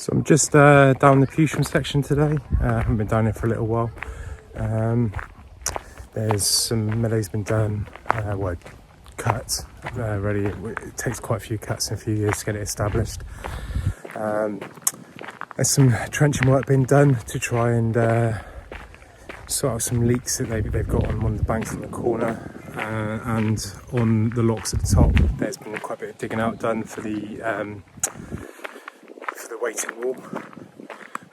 So I'm just down the Pewsham section today. I haven't been down here for a little while. There's some meadows been done, cut, ready. It takes quite a few cuts and a few years to get it established. There's some trenching work being done to try and sort out some leaks that they've got on one of the banks in the corner, and on the locks at the top. There's been quite a bit of digging out done for the waiting wall.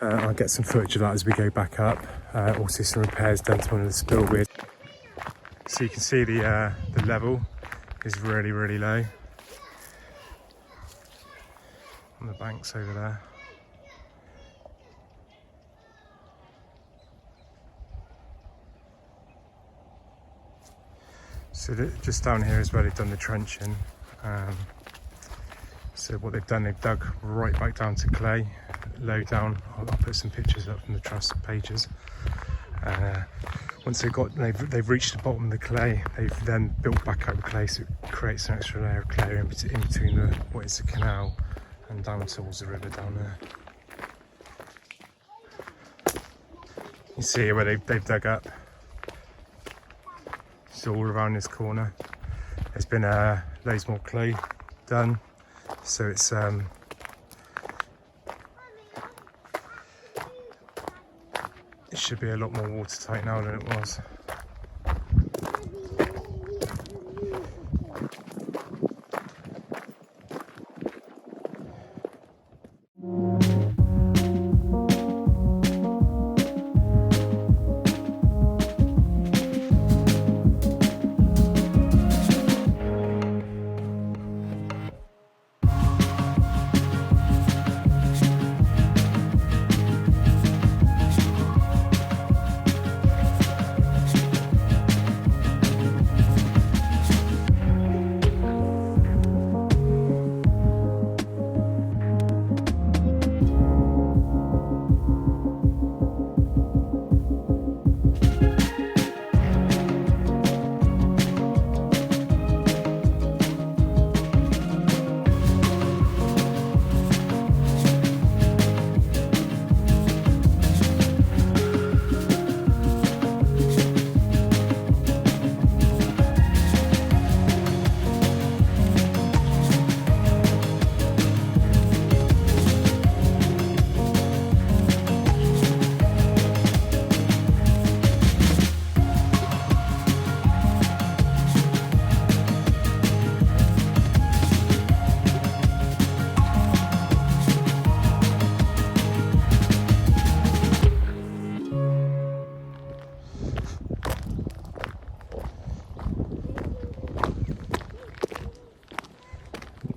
I'll get some footage of that as we go back up. Also some repairs done to one of the spillways. So you can see the level is really low on the banks over there. So just down here is where they've done the trenching. So what they've done, they've dug right back down to clay, low down. I'll put some pictures up from the trust pages. Once they've reached the bottom of the clay, they've then built back up the clay, so it creates an extra layer of clay in between what is the canal and down towards the river down there. You see where they've dug up. So all around this corner, there's been loads more clay done. So it's it should be a lot more watertight now than it was.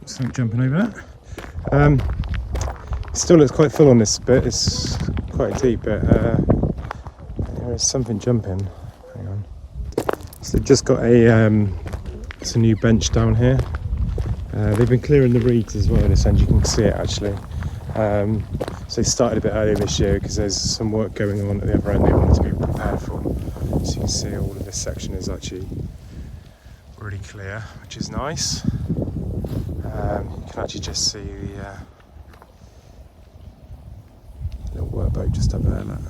Something jumping over that. Still looks quite full on this bit. It's quite a deep bit. There is something jumping. Hang on. So they've just got it's a new bench down here. They've been clearing the reeds as well this end. You can see it actually. So they started a bit earlier this year because there's some work going on at the other end they wanted to be prepared for. So you can see all of this section is actually really clear, which is nice. You can actually just see the little workboat just up there. Look.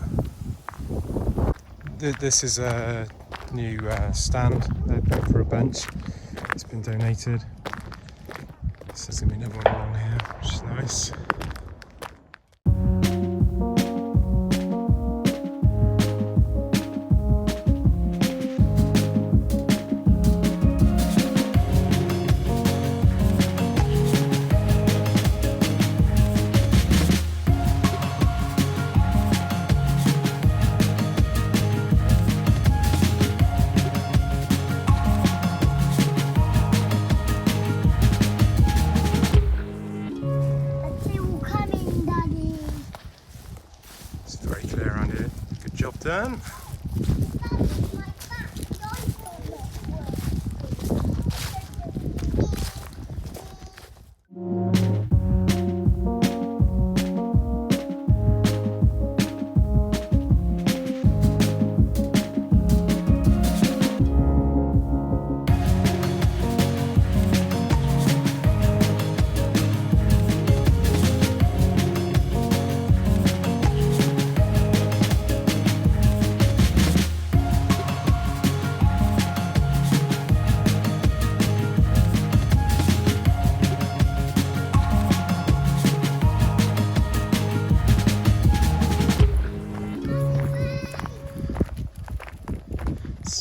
This is a new stand they've built for a bench. It's been donated. So there's going to be another one along here, which is nice. Done.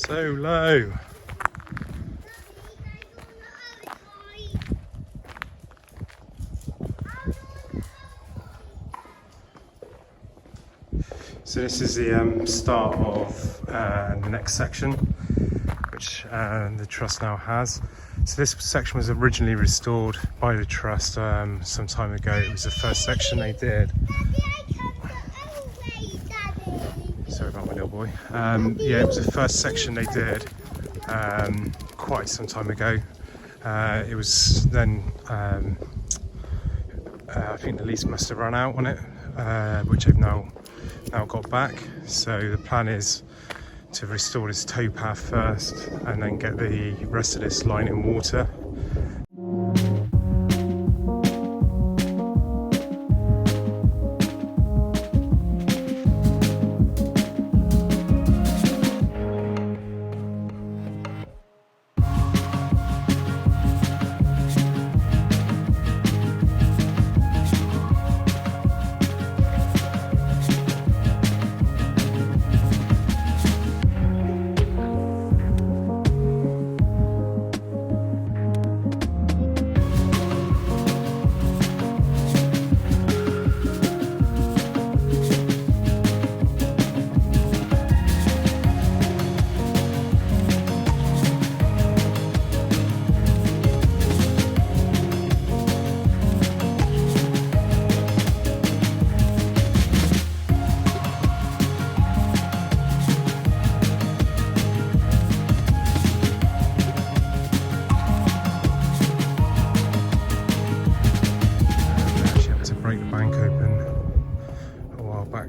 So low. So this is the start of the next section, which the Trust now has. So this section was originally restored by the Trust some time ago. It was the first section they did. Sorry about my little boy. Yeah, it was the first section they did quite some time ago. It was then, I think the lease must have run out on it, which they've now got back. So the plan is to restore this towpath first and then get the rest of this line in water.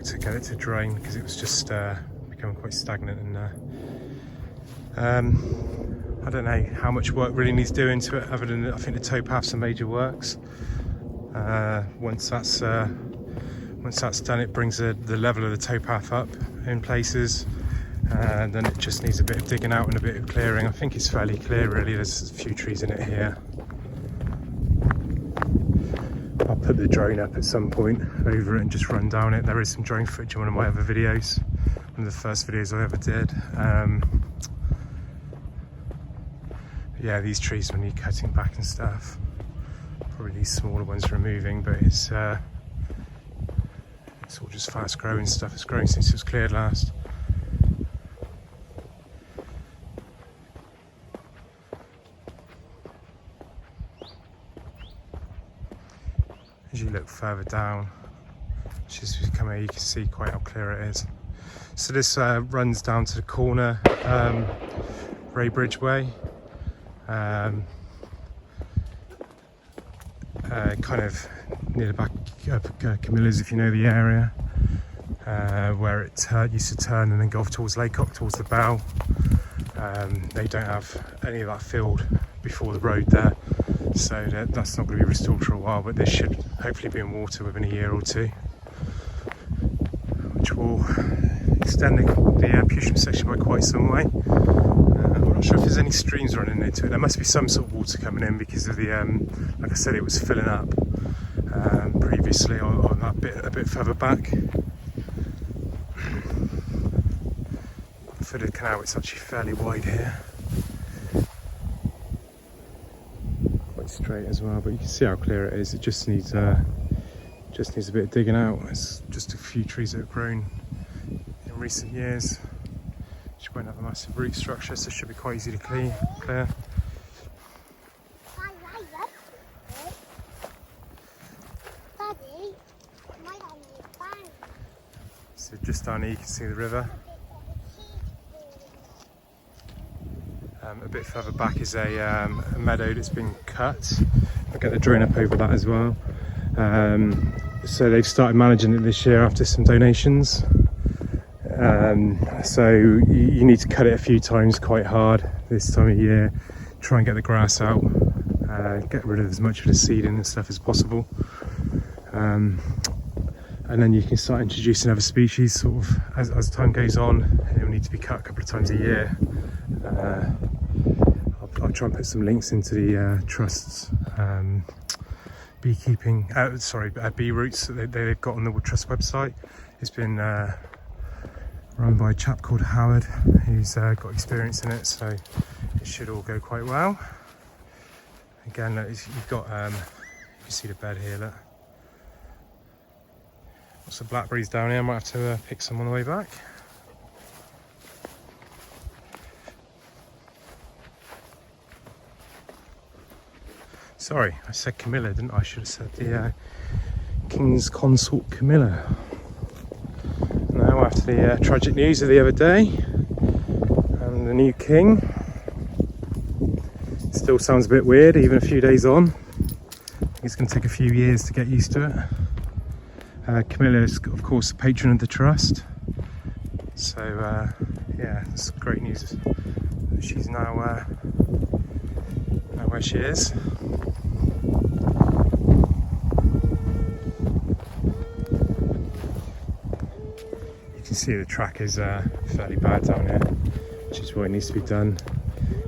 To get it to drain because it was just becoming quite stagnant, and I don't know how much work really needs doing to it other than I think the towpath's some major works. Once that's done, it brings the level of the towpath up in places, and then it just needs a bit of digging out and a bit of clearing. I think it's fairly clear really. There's a few trees in it here. I'll put the drone up at some point over it and just run down it. There is some drone footage in one of my other videos, one of the first videos I ever did. Yeah, these trees when you're cutting back and stuff, probably these smaller ones removing, but it's all just fast growing stuff. It's growing since it was cleared last. As you look further down, just come here, you can see quite how clear it is. So this runs down to the corner, Raybridge Way, kind of near the back of Camilla's, if you know the area, where it used to turn and then go off towards Laycock, towards the Bow. They don't have any of that field before the road there, so that's not going to be restored for a while, but this should hopefully be in water within a year or two, which will extend the Pewsham section by quite some way. I'm not sure if there's any streams running into it. There must be some sort of water coming in because of the, like I said, it was filling up previously on that bit a bit further back. For the canal, it's actually fairly wide here. Straight as well, but you can see how clear it is. It just needs a bit of digging out. It's just a few trees that have grown in recent years, which won't have a massive root structure, so it should be quite easy to clear. So just down here you can see the river. A bit further back is a meadow that's been cut. I'll get the drone up over that as well. So they've started managing it this year after some donations. So you need to cut it a few times quite hard this time of year, try and get the grass out, get rid of as much of the seeding and stuff as possible. And then you can start introducing other species sort of as time goes on, and it will need to be cut a couple of times a year. I'll try and put some links into the Trust's beekeeping, bee routes that they've got on the Trust website. It's been run by a chap called Howard, who's got experience in it, so it should all go quite well. Again, look, you've got, you can see the bed here, look. Lots of blackberries down here, I might have to pick some on the way back. Sorry, I said Camilla, didn't I? I should have said the King's Consort Camilla. Now, after the tragic news of the other day, and the new king, still sounds a bit weird, even a few days on. I think it's going to take a few years to get used to it. Camilla is, of course, the patron of the trust. So, yeah, it's great news. She's now where she is. You can see the track is fairly bad down here, which is what needs to be done.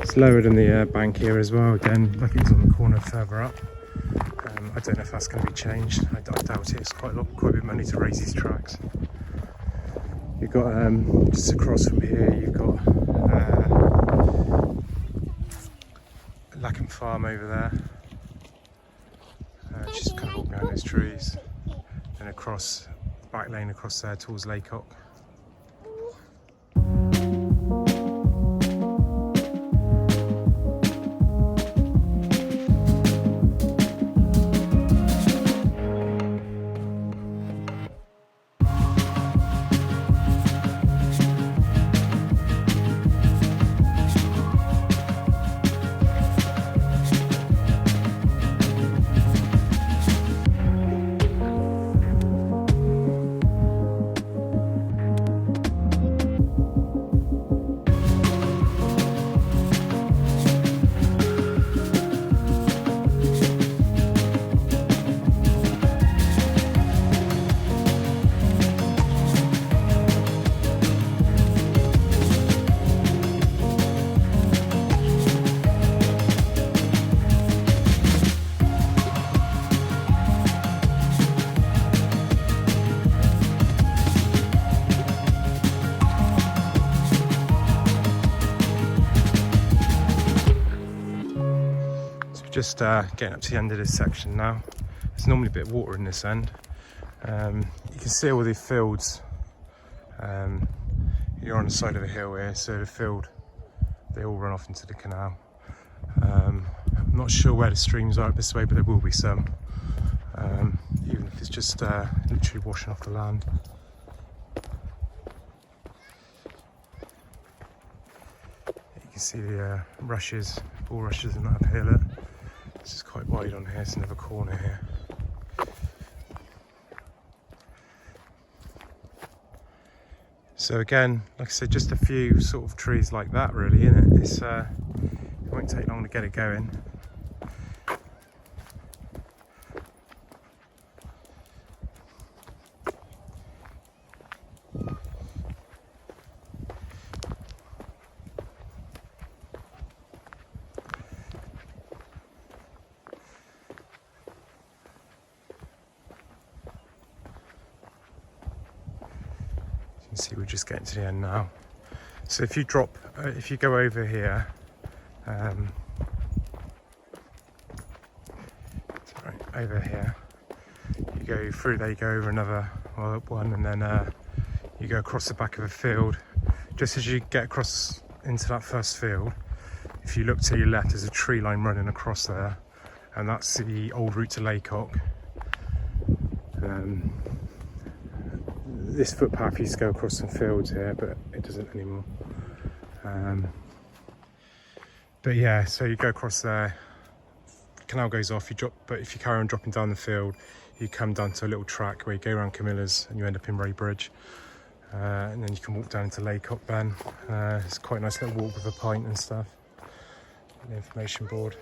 It's lower than the bank here as well, again, like it was on the corner further up. I don't know if that's going to be changed. I doubt it. It's quite a bit of money to raise these tracks. You've got, just across from here, you've got Lackham Farm over there. Just kind of walk behind those trees. Then across, back lane across there towards Laycock. Just getting up to the end of this section now. There's normally a bit of water in this end. You can see all the fields. You're on the side of a hill here, so the field, they all run off into the canal. I'm not sure where the streams are up this way, but there will be some. Even if it's just literally washing off the land. You can see the rushes, bulrushes and that up here. Look. This is quite wide on here, it's another corner here. So again, like I said, just a few sort of trees like that really, isn't it? It won't take long to get it going. You can see we're just getting to the end now. So if you drop, if you go over here, over here, you go through there, you go over another one, and then you go across the back of a field. Just as you get across into that first field, if you look to your left, there's a tree line running across there, and that's the old route to Laycock. This footpath used to go across some fields here, but it doesn't anymore. But yeah, so you go across there, the canal goes off, you drop, but if you carry on dropping down the field, you come down to a little track where you go around Camilla's and you end up in Raybridge. And then you can walk down to Laycock then. It's quite a nice little walk with a pint and stuff. The information board.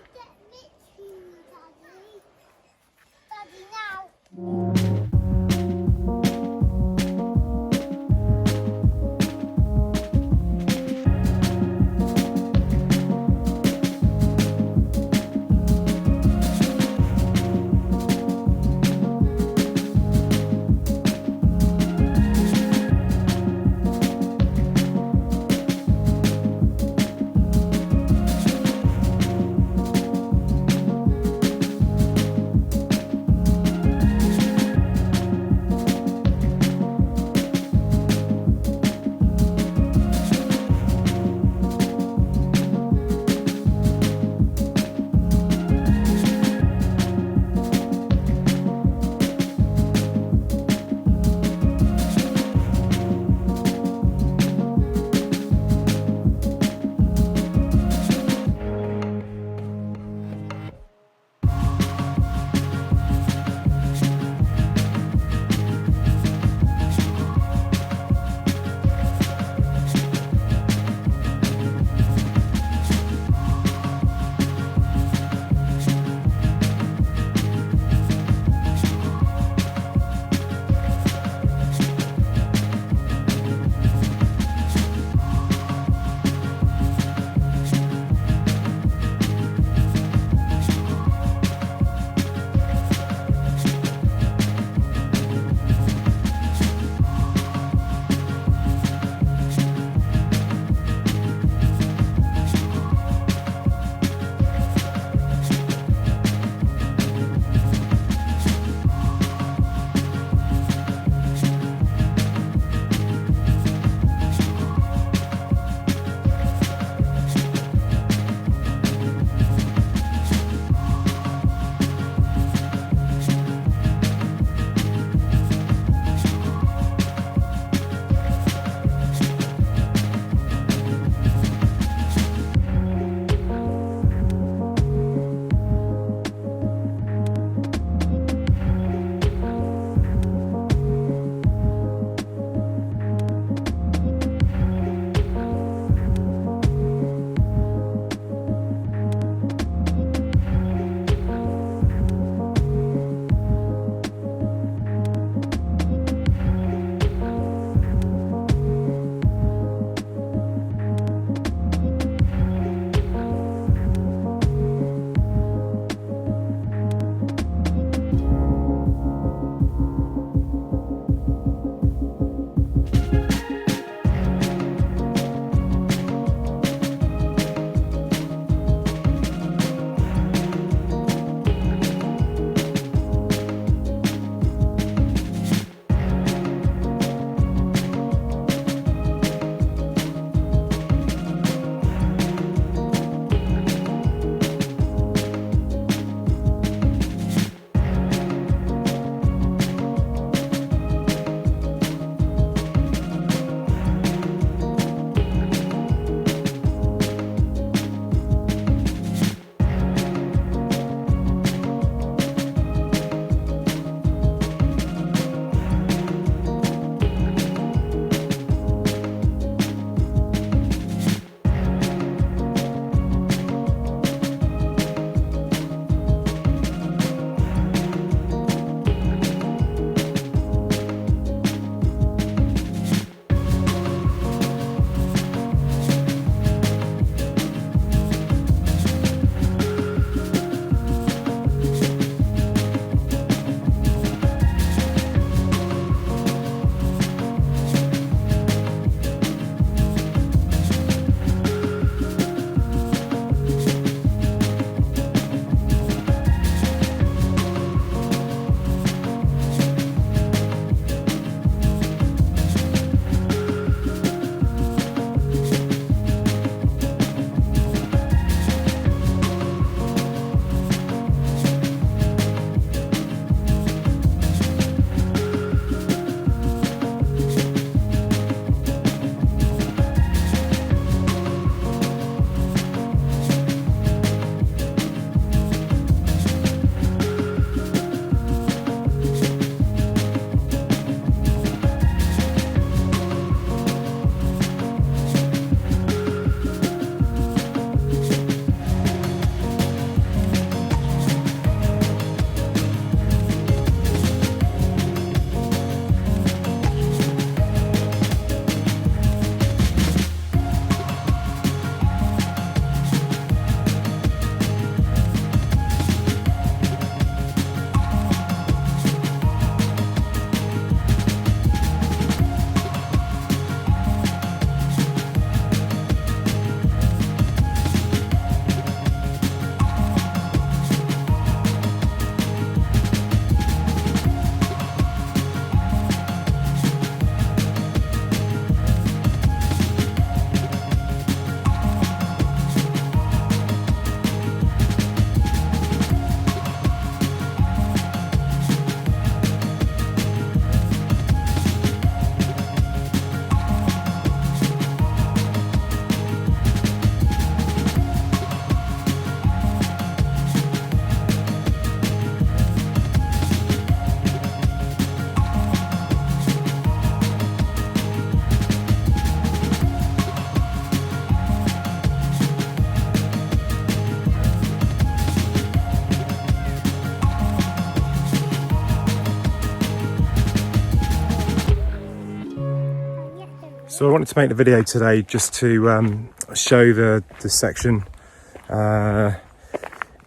So I wanted to make the video today just to show the section.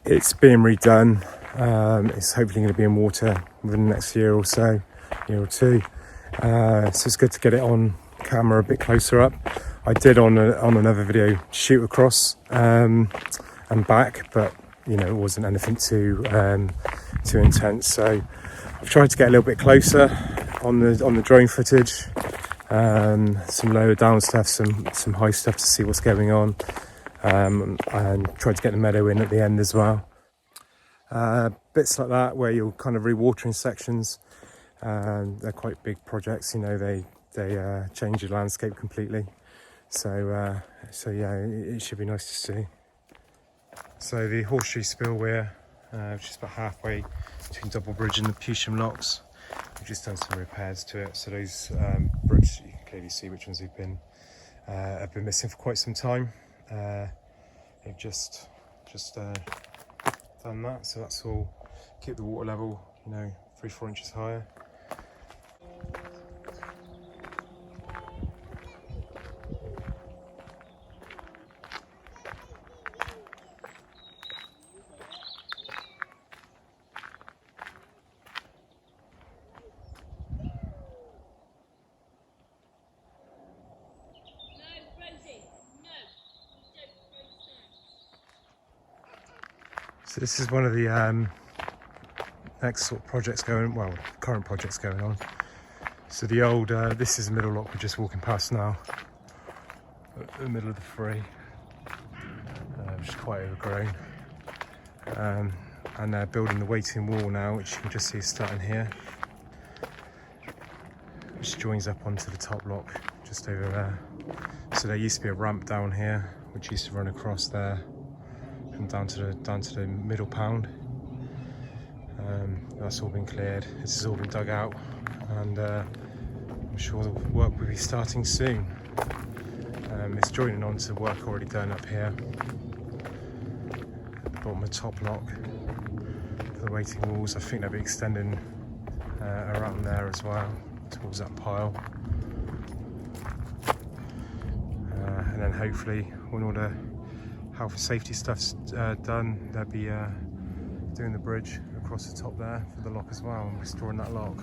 It's being redone. It's hopefully going to be in water within the next year or so, year or two. So it's good to get it on camera a bit closer up. I did on another video shoot across and back, but you know, it wasn't anything too intense. So I've tried to get a little bit closer on the drone footage. Some lower down stuff, some high stuff to see what's going on, and tried to get the meadow in at the end as well. Bits like that where you're kind of rewatering sections. They're quite big projects, you know. They change your landscape completely. So yeah, it should be nice to see. So the horseshoe spillway, which is about halfway between Double Bridge and the Pewsham locks. We've just done some repairs to it, so those bricks, you can clearly see which ones have been missing for quite some time. They've just done that, so that's all. Keep the water level, you know, 3-4 inches higher. So this is one of the next sort of projects current projects going on. So the old, this is the middle lock we're just walking past now, at the middle of the Free, which is quite overgrown. And they're building the waiting wall now, which you can just see is starting here, which joins up onto the top lock just over there. So there used to be a ramp down here, which used to run across there and down to the middle pound. That's all been cleared. This has all been dug out, and I'm sure the work will be starting soon. It's joining on to work already done up here at the bottom of the top lock for the waiting walls. I think they'll be extending around there as well towards that pile, and then hopefully when all the health and safety stuff's done, they'll be doing the bridge across the top there for the lock as well, and restoring that lock.